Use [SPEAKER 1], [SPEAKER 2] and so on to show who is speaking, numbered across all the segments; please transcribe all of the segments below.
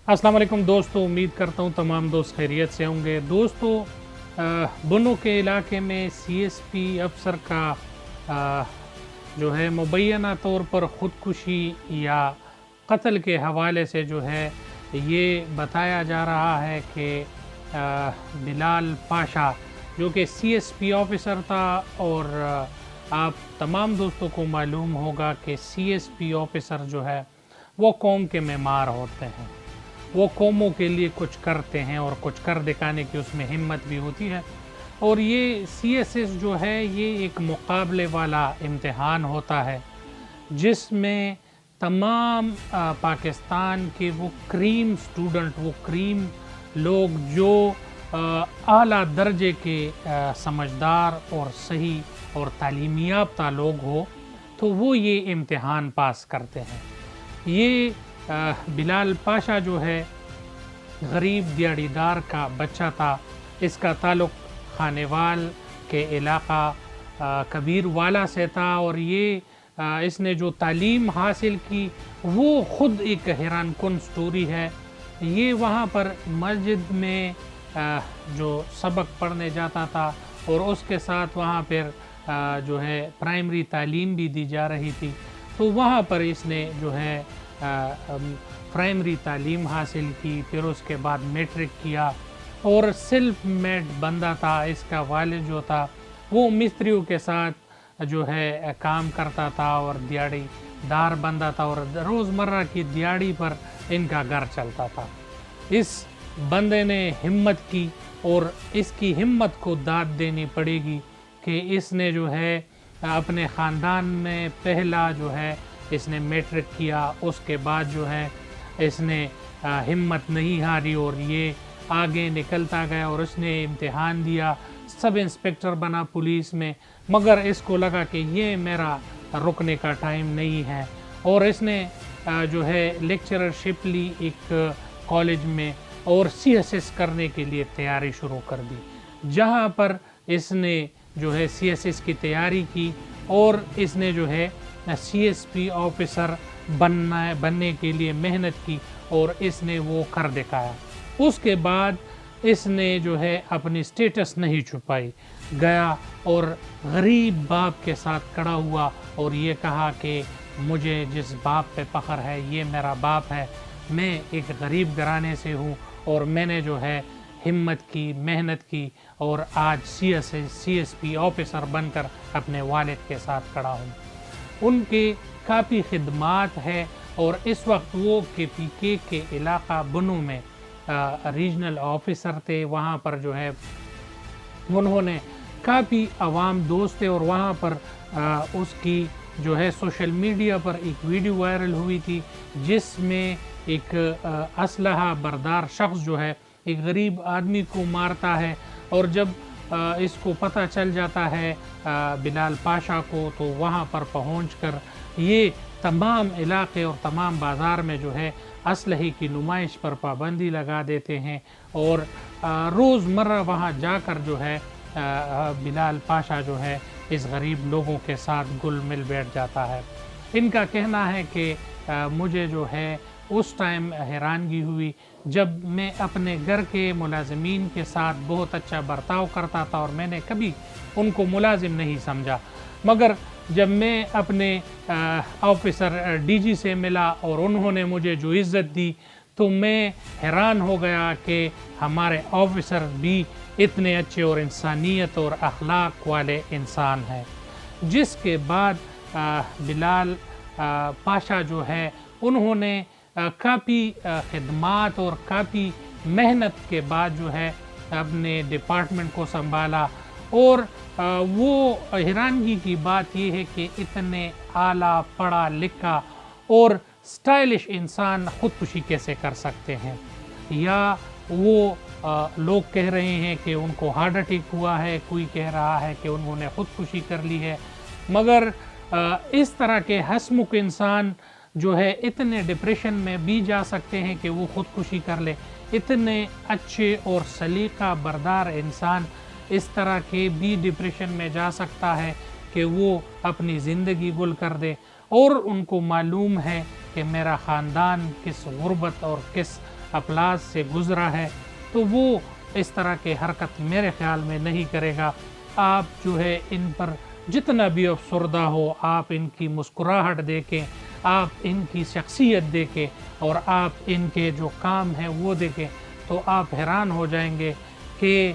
[SPEAKER 1] अस्सलाम वालेकुम दोस्तों, उम्मीद करता हूँ तमाम दोस्त खैरियत से होंगे। दोस्तों, बुनो के इलाके में सीएसपी अफसर का अ, जो है मुबैना तौर पर ख़ुदकुशी या कत्ल के हवाले से जो है ये बताया जा रहा है कि बिलाल पाशा जो कि सीएसपी ऑफ़िसर था। और आप तमाम दोस्तों को मालूम होगा कि सीएसपी ऑफ़िसर जो है वो कौम के मेमार होते हैं, वो कौमों के लिए कुछ करते हैं और कुछ कर दिखाने की उसमें हिम्मत भी होती है। और ये सीएसएस जो है ये एक मुकाबले वाला इम्तिहान होता है जिसमें तमाम पाकिस्तान के वो क्रीम स्टूडेंट, वो क्रीम लोग जो आला दर्जे के समझदार और सही और तालीमी याफ्ता लोग हो, तो वो ये इम्तिहान पास करते हैं। ये बिलाल पाशा जो है गरीब दिहाड़ीदार का बच्चा था। इसका ताल्लुक़ खानेवाल के इलाका कबीर वाला से था और ये इसने जो तालीम हासिल की वो ख़ुद एक हैरान कुन स्टोरी है। ये वहाँ पर मस्जिद में जो सबक पढ़ने जाता था और उसके साथ वहाँ पर जो है प्राइमरी तालीम भी दी जा रही थी। तो वहाँ पर इसने जो है प्राइमरी तालीम हासिल की, फिर उसके बाद मैट्रिक किया और सेल्फ मेड बंदा था। इसका वालिद जो था वो मिस्त्रियों के साथ जो है काम करता था और दिहाड़ीदार बंदा था और रोज़मर्रा की दिहाड़ी पर इनका घर चलता था। इस बंदे ने हिम्मत की और इसकी हिम्मत को दाद देनी पड़ेगी कि इसने जो है अपने ख़ानदान में पहला जो है इसने मैट्रिक किया। उसके बाद जो है इसने हिम्मत नहीं हारी और ये आगे निकलता गया और उसने इम्तिहान दिया, सब इंस्पेक्टर बना पुलिस में। मगर इसको लगा कि ये मेरा रुकने का टाइम नहीं है और इसने जो है लेक्चरशिप ली एक कॉलेज में और सीएसएस करने के लिए तैयारी शुरू कर दी, जहाँ पर इसने जो है सीएसएस की तैयारी की और इसने जो है सीएसपी ऑफ़िसर बनने के लिए मेहनत की और इसने वो कर दिखाया। उसके बाद इसने जो है अपनी स्टेटस नहीं छुपाई, गया और गरीब बाप के साथ खड़ा हुआ और ये कहा कि मुझे जिस बाप पे फ़ख्र है ये मेरा बाप है, मैं एक गरीब घराने से हूँ और मैंने जो है हिम्मत की, मेहनत की और आज सीएसपी ऑफ़िसर बनकर अपने वालिद के साथ खड़ा हूँ। उनके काफ़ी खिदमात है और इस वक्त वो केपीके के इलाका बुनो में रीजनल ऑफ़िसर थे। वहाँ पर जो है उन्होंने काफ़ी अवाम दोस्त थे और वहाँ पर उसकी जो है सोशल मीडिया पर एक वीडियो वायरल हुई थी जिसमें एक असलहा बरदार शख्स जो है एक गरीब आदमी को मारता है और जब इसको पता चल जाता है बिलाल पाशा को, तो वहाँ पर पहुँचकर ये तमाम इलाके और तमाम बाज़ार में जो है असलहे की नुमाइश पर पाबंदी लगा देते हैं और रोज़मर्रा वहाँ जाकर जो है बिलाल पाशा जो है इस गरीब लोगों के साथ घुल मिल बैठ जाता है। इनका कहना है कि मुझे जो है उस टाइम हैरानगी हुई जब मैं अपने घर के मुलाजिमीन के साथ बहुत अच्छा बर्ताव करता था और मैंने कभी उनको मुलाजिम नहीं समझा, मगर जब मैं अपने ऑफ़िसर डीजी से मिला और उन्होंने मुझे जो इज़्ज़त दी तो मैं हैरान हो गया कि हमारे ऑफ़िसर भी इतने अच्छे और इंसानियत और अखलाक वाले इंसान हैं। जिसके बाद बिलाल पाशा जो है उन्होंने काफ़ी खिदमात और काफ़ी मेहनत के बाद जो है अपने डिपार्टमेंट को संभाला और वो हैरानगी की बात ये है कि इतने आला पढ़ा लिखा और स्टाइलिश इंसान ख़ुदकुशी कैसे कर सकते हैं। या वो लोग कह रहे हैं कि उनको हार्ट अटैक हुआ है, कोई कह रहा है कि उन्होंने ख़ुदकुशी कर ली है, मगर इस तरह के हंसमुख इंसान जो है इतने डिप्रेशन में भी जा सकते हैं कि वो ख़ुदकुशी कर ले। इतने अच्छे और सलीका बरदार इंसान इस तरह के भी डिप्रेशन में जा सकता है कि वो अपनी ज़िंदगी गुल कर दे। और उनको मालूम है कि मेरा ख़ानदान किस गुर्बत और किस اپلاز سے گزرا ہے تو وہ اس طرح کے حرکت میرے خیال میں نہیں کرے گا۔ آپ جو ہے ان پر جتنا بھی افسردہ ہو، آپ ان کی مسکراہٹ دیکھیں، آپ ان کی شخصیت دیکھیں اور آپ ان کے جو کام ہیں وہ دیکھیں تو آپ حیران ہو جائیں گے کہ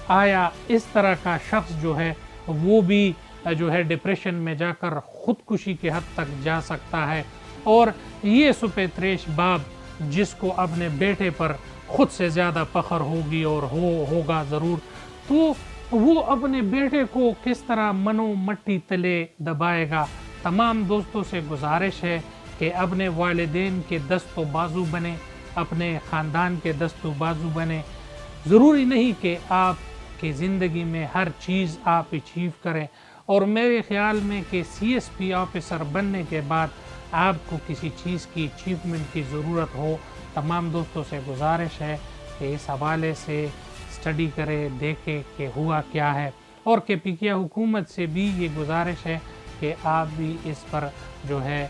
[SPEAKER 1] آیا اس طرح کا شخص جو ہے وہ بھی جو ہے ڈپریشن میں جا کر خودکشی کے حد تک جا سکتا ہے۔ اور یہ سپیتریش باپ جس کو اپنے بیٹے پر خود سے زیادہ فخر ہوگی اور ہوگا ضرور، تو وہ اپنے بیٹے کو کس طرح منو مٹی تلے دبائے گا۔ تمام دوستوں سے گزارش ہے کہ اپنے والدین کے دست و بازو بنے، اپنے خاندان کے دست و بازو بنے۔ ضروری نہیں کہ آپ کی زندگی میں ہر چیز آپ اچیو کریں، اور میرے خیال میں کہ سی ایس پی آفیسر بننے کے بعد آپ کو کسی چیز کی اچیومنٹ کی ضرورت ہو۔ تمام دوستوں سے گزارش ہے کہ اس حوالے سے اسٹڈی کرے، دیکھے کہ ہوا کیا ہے، اور کہ پی حکومت سے بھی یہ گزارش ہے کہ آپ بھی اس پر جو ہے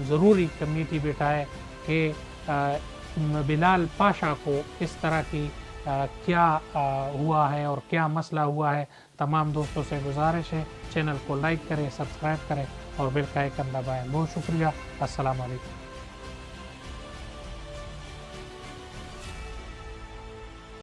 [SPEAKER 1] ضروری کمیٹی بٹھائے کہ بلال پاشا کو اس طرح کی کیا ہوا ہے اور کیا مسئلہ ہوا ہے۔ تمام دوستوں سے گزارش ہے چینل کو لائک کریں، سبسکرائب کریں اور بیل کا آئیکن دبائیں۔ بہت شکریہ، السلام علیکم۔